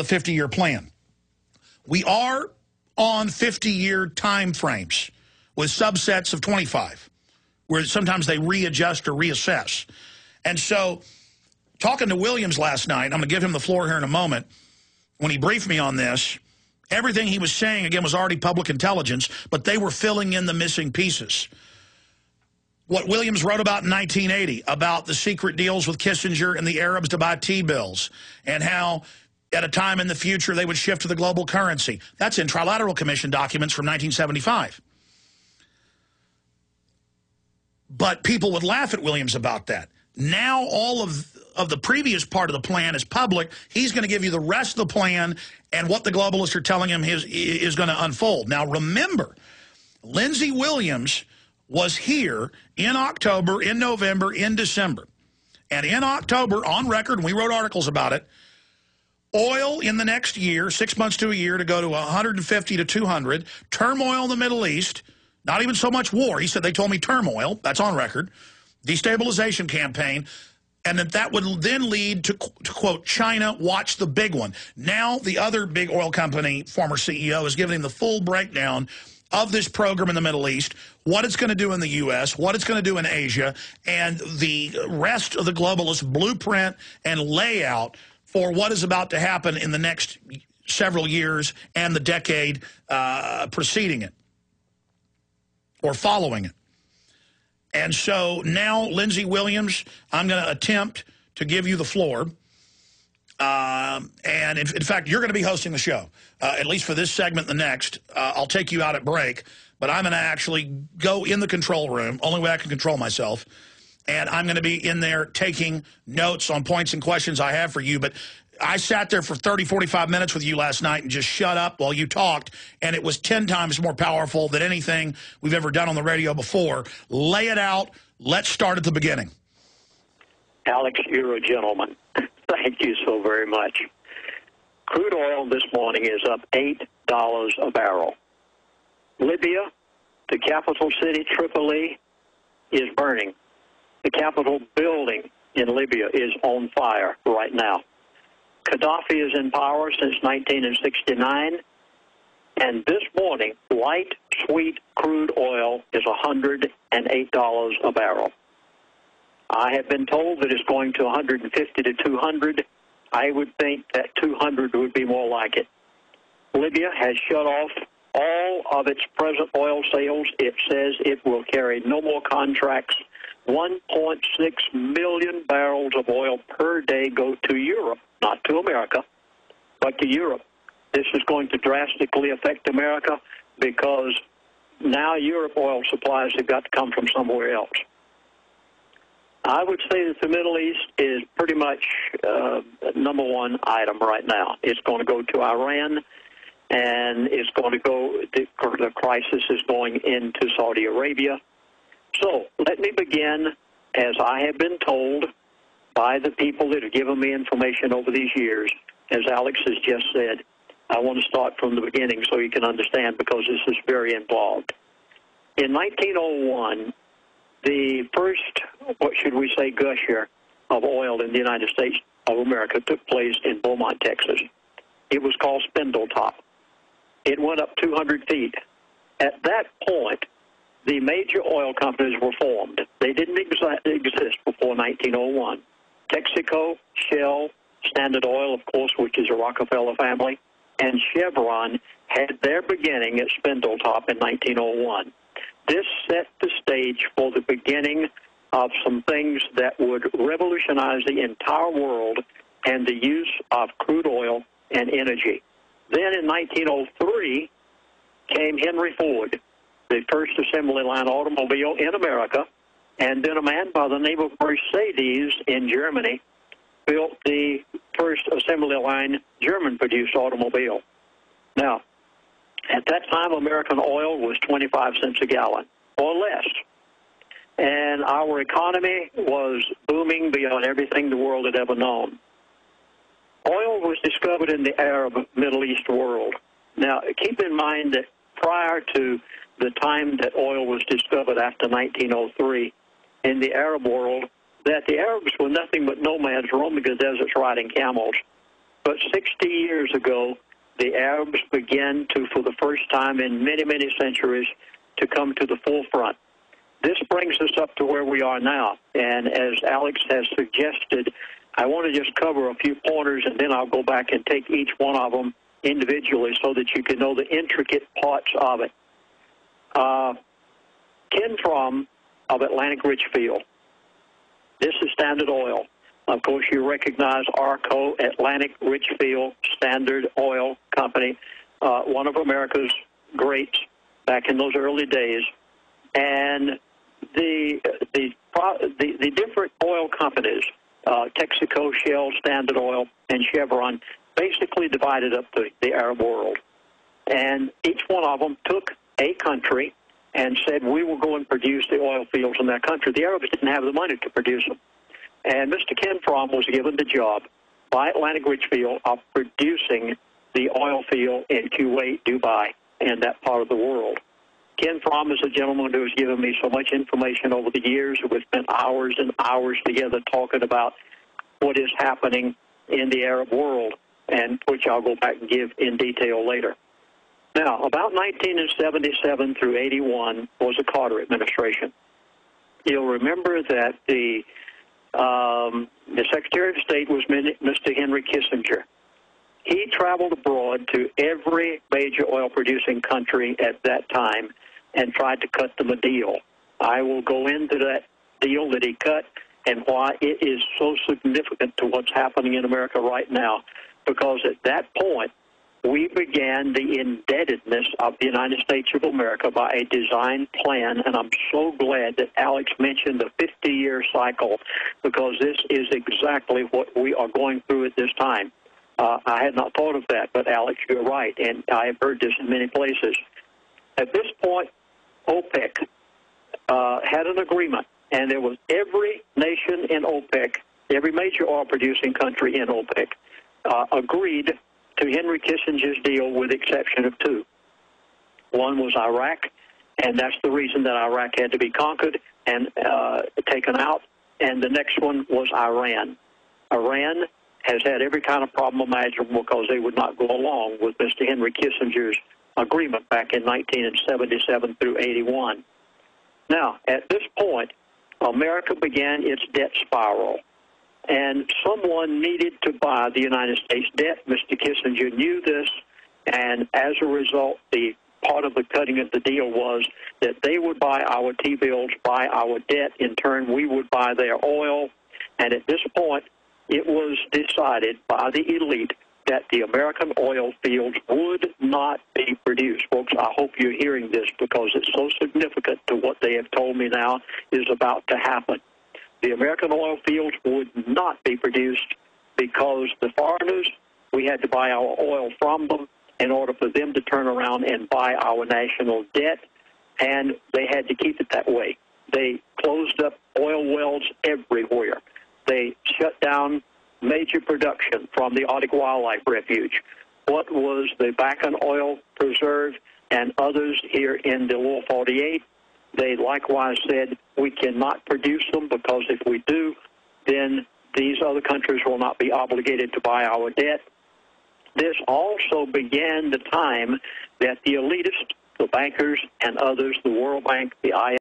the 50-year plan. We are on 50-year time frames with subsets of 25, where sometimes they readjust or reassess. And so, talking to Williams last night, I'm going to give him the floor here in a moment, when he briefed me on this, everything he was saying, again, was already public intelligence, but they were filling in the missing pieces. What Williams wrote about in 1980, about the secret deals with Kissinger and the Arabs to buy T-bills, and how at a time in the future they would shift to the global currency. That's in Trilateral Commission documents from 1975. But people would laugh at Williams about that. Now all of the previous part of the plan is public. He's going to give you the rest of the plan, and what the globalists are telling him is going to unfold. Now remember, Lindsay Williams was here in October, in November, in December. And in October, on record, and we wrote articles about it, oil in the next year, 6 months to a year, to go to 150 to 200, turmoil in the Middle East, not even so much war. He said, they told me turmoil, that's on record, destabilization campaign, and that would then lead to quote, China, watch the big one. Now the other big oil company, former CEO, is giving him the full breakdown of this program in the Middle East, what it's going to do in the U.S., what it's going to do in Asia, and the rest of the globalist blueprint and layout for what is about to happen in the next several years and the decade preceding it or following it. And so now, Lindsay Williams, I'm going to attempt to give you the floor. And in fact, you're going to be hosting the show, at least for this segment and the next. I'll take you out at break, but I'm going to actually go in the control room, only way I can control myself, and I'm going to be in there taking notes on points and questions I have for you. But I sat there for 30, 45 minutes with you last night and just shut up while you talked, and it was 10 times more powerful than anything we've ever done on the radio before. Lay it out. Let's start at the beginning. Alex, you're a gentleman. Thank you so very much. Crude oil this morning is up $8 a barrel. Libya, the capital city, Tripoli, is burning. The Capitol building in Libya is on fire right now. Gaddafi is in power since 1969, and this morning, light, sweet crude oil is $108 a barrel. I have been told that it's going to 150 to 200. I would think that 200 would be more like it. Libya has shut off all of its present oil sales. It says it will carry no more contracts. 1.6 million barrels of oil per day go to Europe, not to America, but to Europe. This is going to drastically affect America because now Europe oil supplies have got to come from somewhere else. I would say that the Middle East is pretty much number one item right now. It's going to go to Iran, and it's going to go, the crisis is going into Saudi Arabia. So let me begin, as I have been told by the people that have given me information over these years. As Alex has just said, I want to start from the beginning so you can understand, because this is very involved. In 1901, the first, what should we say, gusher of oil in the United States of America took place in Beaumont, Texas. It was called Spindletop. It went up 200 feet. At that point, the major oil companies were formed. They didn't exist before 1901. Texaco, Shell, Standard Oil, of course, which is a Rockefeller family, and Chevron had their beginning at Spindletop in 1901. This set the stage for the beginning of some things that would revolutionize the entire world and the use of crude oil and energy. Then in 1903 came Henry Ford, the first assembly line automobile in America, and then a man by the name of Mercedes in Germany built the first assembly line German-produced automobile. Now, at that time, American oil was 25 cents a gallon or less, and our economy was booming beyond everything the world had ever known. Oil was discovered in the Arab Middle East world. Now, keep in mind that prior to the time that oil was discovered after 1903 in the Arab world, that the Arabs were nothing but nomads roaming the deserts riding camels. But 60 years ago, the Arabs began to, for the first time in many, many centuries, to come to the forefront. This brings us up to where we are now. And as Alex has suggested, I want to just cover a few pointers, and then I'll go back and take each one of them individually so that you can know the intricate parts of it. Ken Fromm of Atlantic Richfield. This is Standard Oil. Of course, you recognize ARCO, Atlantic Richfield Standard Oil Company, one of America's greats back in those early days. And the different oil companies, Texaco, Shell, Standard Oil, and Chevron, basically divided up the Arab world. And each one of them took a country and said, we will go and produce the oil fields in that country. The Arabs didn't have the money to produce them. And Mr. Ken Fromm was given the job by Atlantic Richfield of producing the oil field in Kuwait, Dubai, and that part of the world. Ken Fromm is a gentleman who has given me so much information over the years. We've spent hours and hours together talking about what is happening in the Arab world, and which I'll go back and give in detail later. Now, about 1977 through 81 was the Carter administration. You'll remember that the Secretary of State was Mr. Henry Kissinger. He traveled abroad to every major oil-producing country at that time and tried to cut them a deal. I will go into that deal that he cut and why it is so significant to what's happening in America right now, because at that point, we began the indebtedness of the United States of America by a design plan, and I'm so glad that Alex mentioned the 50-year cycle, because this is exactly what we are going through at this time. I had not thought of that, but Alex, you're right, and I have heard this in many places. At this point, OPEC had an agreement, and there was every nation in OPEC, every major oil-producing country in OPEC, agreed to Henry Kissinger's deal with the exception of two. One was Iraq, and that's the reason that Iraq had to be conquered and taken out, and the next one was Iran. Iran has had every kind of problem imaginable because they would not go along with Mr. Henry Kissinger's agreement back in 1977 through 81. Now, at this point, America began its debt spiral, and someone needed to buy the United States debt. Mr. Kissinger knew this, and as a result, the part of the cutting of the deal was that they would buy our T-bills, buy our debt. In turn, we would buy their oil, and at this point, it was decided by the elite that the American oil fields would not be produced. Folks, I hope you're hearing this because it's so significant to what they have told me now is about to happen. The American oil fields would not be produced because the foreigners, we had to buy our oil from them in order for them to turn around and buy our national debt, and they had to keep it that way. They closed up oil wells everywhere. They shut down major production from the Arctic Wildlife Refuge. What was the Bakken Oil Preserve and others here in the Lower 48? They likewise said, we cannot produce them because if we do, then these other countries will not be obligated to buy our debt. This also began the time that the elitists, the bankers and others, the World Bank, the IMF,